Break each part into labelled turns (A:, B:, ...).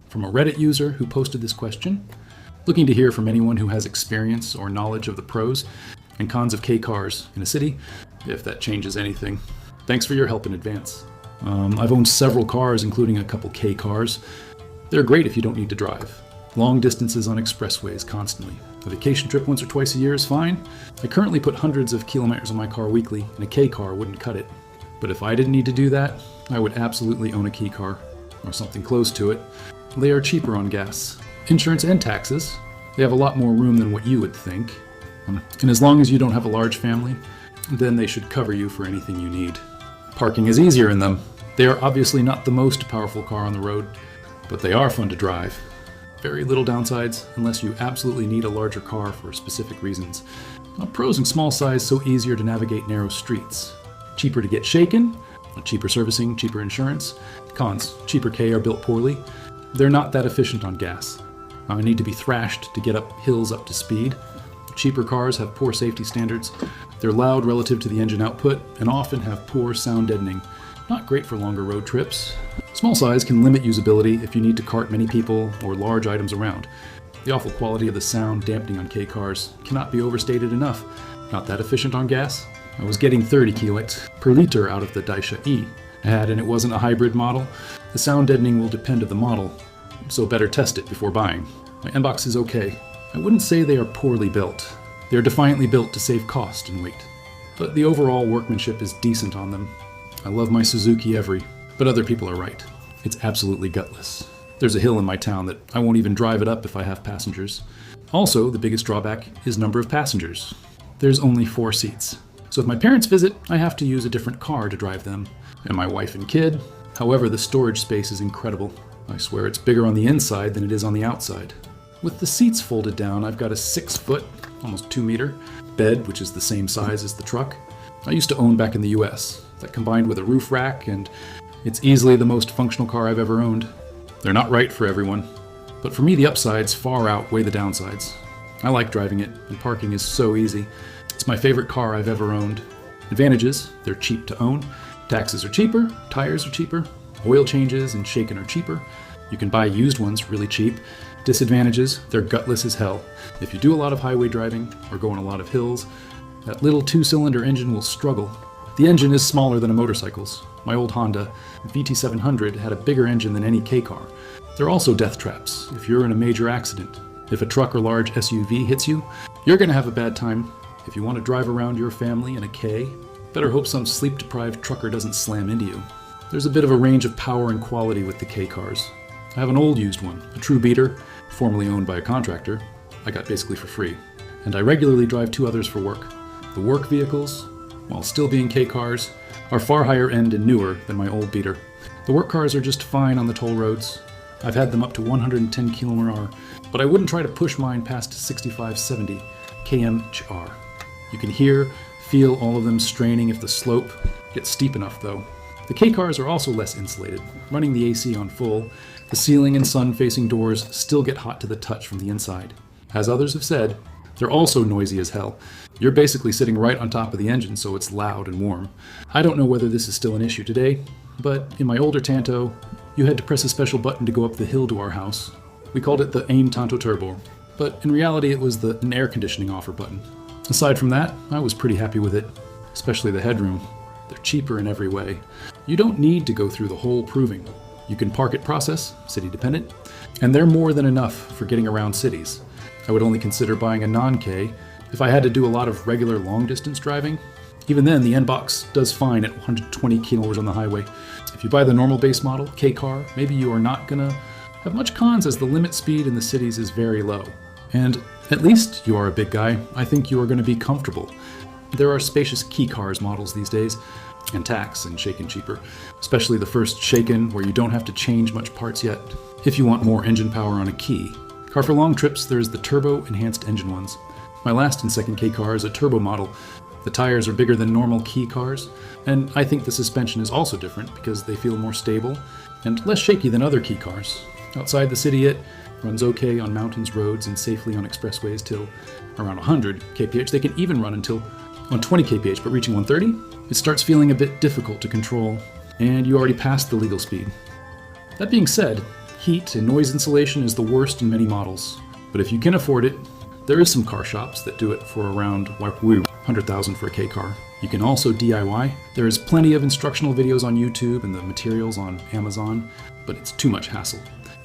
A: from a Reddit user who posted this question, looking to hear from anyone who has experience or knowledge of the pros and cons of K cars in a city, if that changes anything. Thanks for your help in advance. I've owned several cars, including a couple K cars. They're great if you don't need to drive. Long distances on expressways constantly. A vacation trip once or twice a year is fine. I currently put hundreds of kilometers on my car weekly, and a K car wouldn't cut it. But if I didn't need to do that, I would absolutely own a K car, or something close to it. They are cheaper on gas, insurance and taxes. They have a lot more room than what you would think. And as long as you don't have a large family, then they should cover you for anything you need. Parking is easier in them. They are obviously not the most powerful car on the road, but they are fun to drive. Very little downsides unless you absolutely need a larger car for specific reasons. Pros and small size so easier to navigate narrow streets. Cheaper to get shaken, cheaper servicing, cheaper insurance. Cons, cheaper K are built poorly. They're not that efficient on gas. I need to be thrashed to get up hills up to speed. Cheaper cars have poor safety standards. They're loud relative to the engine output and often have poor sound deadening. Not great for longer road trips. Small size can limit usability if you need to cart many people or large items around. The awful quality of the sound dampening on K cars cannot be overstated enough. Not that efficient on gas. I was getting 30 kilowatts per liter out of the Daisha E. I had, and it wasn't a hybrid model. The sound deadening will depend on the model, so better test it before buying. My N-Box is okay. I wouldn't say they are poorly built. They are defiantly built to save cost and weight. But the overall workmanship is decent on them. I love my Suzukievery, but other people are right. It's absolutely gutless. There's a hill in my town that I won't even drive it up if I have passengers. Also, the biggest drawback is number of passengers. There's only 4 seats. So if my parents visit, I have to use a different car to drive them. And my wife and kid. However, the storage space is incredible. I swear it's bigger on the inside than it is on the outside. With the seats folded down, I've got a 6-foot, almost 2-meter, bed, which is the same size as the truck I used to own back in the US. That combined with a roof rack, and it's easily the most functional car I've ever owned. They're not right for everyone, but for me the upsides far outweigh the downsides. I like driving it, and parking is so easy. It's my favorite car I've ever owned. Advantages, they're cheap to own. Taxes are cheaper, tires are cheaper, oil changes and shaken are cheaper. You can buy used ones really cheap. Disadvantages, they're gutless as hell. If you do a lot of highway driving or go on a lot of hills, that little 2-cylinder engine will struggle. The engine is smaller than a motorcycle's. My old Honda VT700 had a bigger engine than any K car. They're also death traps if you're in a major accident. If a truck or large SUV hits you, you're going to have a bad time. If you want to drive around your family in a K, better hope some sleep-deprived trucker doesn't slam into you. There's a bit of a range of power and quality with the K cars. I have an old used one, a true beater, formerly owned by a contractor. I got basically for free. And I regularly drive 2 others for work. The work vehicles, while still being K cars, are far higher end and newer than my old beater. The work cars are just fine on the toll roads. I've had them up to 110 km/h, but I wouldn't try to push mine past 65-70 km/h. You can hear, feel all of them straining if the slope gets steep enough though. The K cars are also less insulated. Running the AC on full, the ceiling and sun-facing doors still get hot to the touch from the inside. As others have said, they're also noisy as hell. You're basically sitting right on top of the engine, so it's loud and warm. I don't know whether this is still an issue today, but in my older Tanto, you had to press a special button to go up the hill to our house. We called it the Aim Tanto Turbo, but in reality it was an air conditioning offer button. Aside from that, I was pretty happy with it, especially the headroom. They're cheaper in every way. You don't need to go through the whole proving. You can park it process, city dependent, and they're more than enough for getting around cities. I would only consider buying a non-K if I had to do a lot of regular long-distance driving. Even then, the N-Box does fine at 120 km on the highway. If you buy the normal base model, K car, maybe you are not gonna have much cons as the limit speed in the cities is very low. And at least you are a big guy, I think you are gonna be comfortable. There are spacious key cars models these days, and tax and shaken cheaper, especially the first shaken where you don't have to change much parts yet. If you want more engine power on a key. Car for long trips, there's the turbo enhanced engine ones. My last and second K car is a turbo model. The tires are bigger than normal key cars, and I think the suspension is also different because they feel more stable and less shaky than other key cars. Outside the city it runs okay on mountains, roads, and safely on expressways till around 100 kph. They can even run until on 20 kph, but reaching 130, it starts feeling a bit difficult to control, and you already passed the legal speed. That being said, Heat and noise insulation is the worst in many models, but if you can afford it, there is some car shops that do it for around $100,000 for a K car. You can also DIY. There is plenty of instructional videos on YouTube and the materials on Amazon, but it's too much hassle.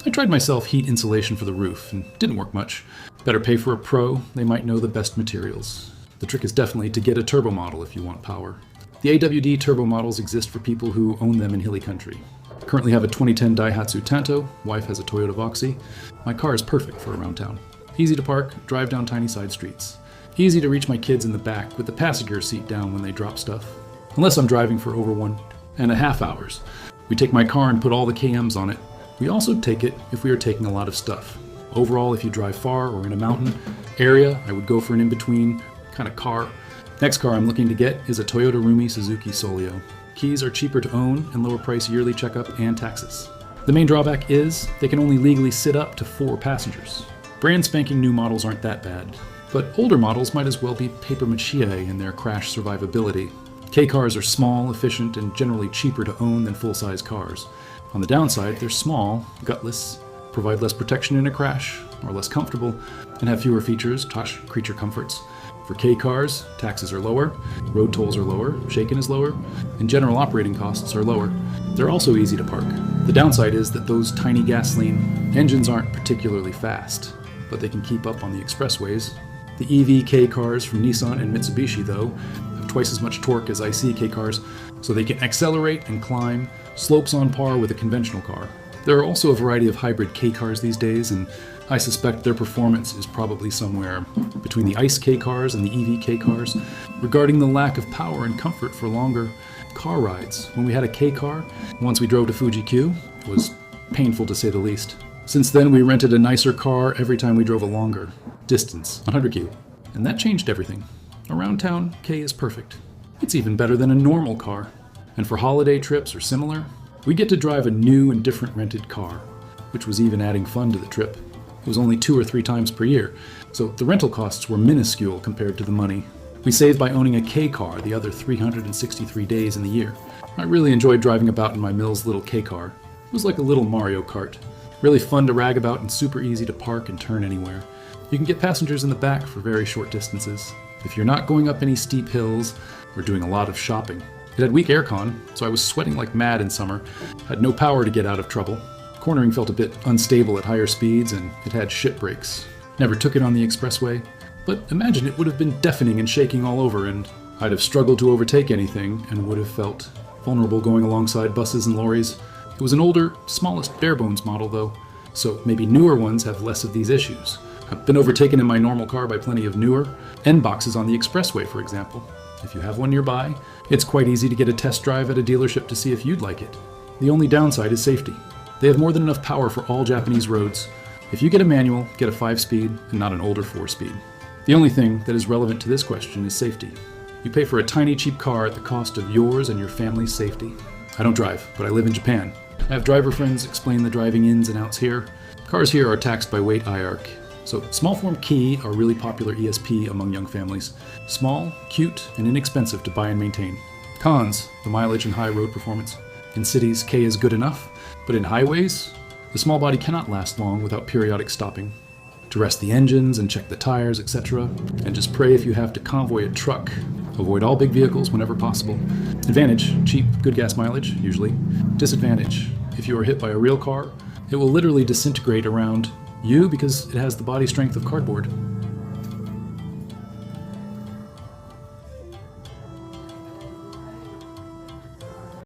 A: I tried myself heat insulation for the roof and didn't work much. Better pay for a pro, they might know the best materials. The trick is definitely to get a turbo model if you want power. The AWD turbo models exist for people who own them in hilly country. I currently have a 2010 Daihatsu Tanto, wife has a Toyota Voxy. My car is perfect for around town. Easy to park, drive down tiny side streets. Easy to reach my kids in the back with the passenger seat down when they drop stuff. Unless I'm driving for over 1.5 hours. We take my car and put all the KMs on it. We also take it if we are taking a lot of stuff. Overall, if you drive far or in a mountain area, I would go for an in-between kind of car. Next car I'm looking to get is a Toyota Rumi Suzuki Solio. Keys are cheaper to own and lower price yearly checkup and taxes. The main drawback is they can only legally sit up to 4 passengers. Brand spanking new models aren't that bad, but older models might as well be papier-mâché in their crash survivability. K cars are small, efficient, and generally cheaper to own than full-size cars. On the downside, they're small, gutless, provide less protection in a crash, are less comfortable, and have fewer features, creature comforts. For K cars, taxes are lower, road tolls are lower, shaken is lower, and general operating costs are lower. They're also easy to park. The downside is that those tiny gasoline engines aren't particularly fast, but they can keep up on the expressways. The EV K cars from Nissan and Mitsubishi, though, have twice as much torque as IC K cars, so they can accelerate and climb slopes on par with a conventional car. There are also a variety of hybrid K cars these days, and I suspect their performance is probably somewhere between the ICE K cars and the EV K cars. Regarding the lack of power and comfort for longer car rides, when we had a K car, once we drove to Fuji Q, it was painful to say the least. Since then, we rented a nicer car every time we drove a longer distance, 100Q, and that changed everything. Around town, K is perfect. It's even better than a normal car. And for holiday trips or similar, we get to drive a new and different rented car, which was even adding fun to the trip. It was only 2 or 3 times per year, so the rental costs were minuscule compared to the money. We saved by owning a K car the other 363 days in the year. I really enjoyed driving about in my Mills little K car. It was like a little Mario Kart. Really fun to rag about and super easy to park and turn anywhere. You can get passengers in the back for very short distances. If you're not going up any steep hills or doing a lot of shopping. It had weak aircon, so I was sweating like mad in summer. Had no power to get out of trouble. Cornering felt a bit unstable at higher speeds, and it had shit brakes. Never took it on the expressway, but imagine it would have been deafening and shaking all over, and I'd have struggled to overtake anything and would have felt vulnerable going alongside buses and lorries. It was an older, smallest bare-bones model though, so maybe newer ones have less of these issues. I've been overtaken in my normal car by plenty of newer N-boxes on the expressway, for example. If you have one nearby, it's quite easy to get a test drive at a dealership to see if you'd like it. The only downside is safety. They have more than enough power for all Japanese roads. If you get a manual, get a 5-speed and not an older 4-speed. The only thing that is relevant to this question is safety. You pay for a tiny cheap car at the cost of yours and your family's safety. I don't drive, but I live in Japan. I have driver friends explain the driving ins and outs here. Cars here are taxed by weight IARC. So small form Kei are really popular ESP among young families. Small, cute, and inexpensive to buy and maintain. Cons, the mileage and high road performance. In cities, K is good enough, but in highways, the small body cannot last long without periodic stopping. To rest the engines and check the tires, etc. And just pray if you have to convoy a truck. Avoid all big vehicles whenever possible. Advantage, cheap, good gas mileage, usually. Disadvantage, if you are hit by a real car, it will literally disintegrate around you because it has the body strength of cardboard.